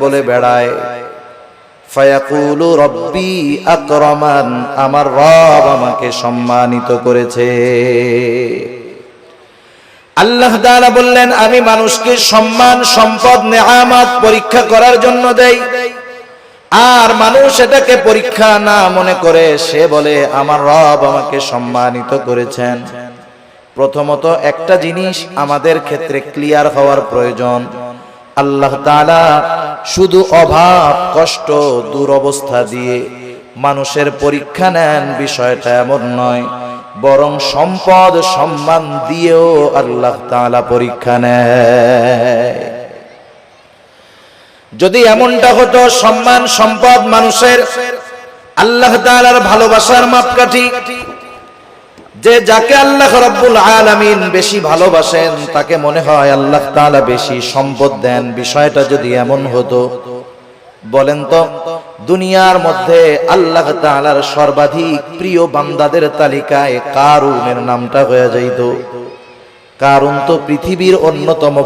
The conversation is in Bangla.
বলে বেড়ায়, ফায়াকুলু রব্বি আকরামান, আমার রব আমাকে সম্মানিত করেছে। আল্লাহ তাআলা বললেন, আমি মানুষকে সম্মান, সম্পদ, নেয়ামত পরীক্ষা করার জন্য দেই, আর মানুষ এটাকে পরীক্ষা না মনে করে সে বলে আমার রব আমাকে সম্মানিত করেছেন। প্রথমত একটা জিনিস আমাদের ক্ষেত্রে ক্লিয়ার হওয়ার প্রয়োজন, আল্লাহ তাআলা শুধু অভাব, কষ্ট, দুরবস্থা দিয়ে মানুষের পরীক্ষা নেন বিষয়টা এমন নয়, বরং সম্পদ, সম্মান দিয়েও আল্লাহ তাআলা পরীক্ষা নেয়। যদি এমনটা হতো সম্মান, সম্পদ মানুষের আল্লাহ তাআলার ভালোবাসার মাপকাঠি, যে যাকে আল্লাহ রাব্বুল আলামিন বেশি ভালোবাসেন তাকে মনে হয় আল্লাহ তাআলা বেশি সম্পদ দেন, বিষয়টা যদি এমন হতো, বলেন তো দুনিয়ার মধ্যে আল্লাহ তাআলার সর্বাধিক প্রিয় বান্দাদের তালিকায় কারুনের নামটা হয়ে যাইত। কারুন তো পৃথিবীর অন্যতম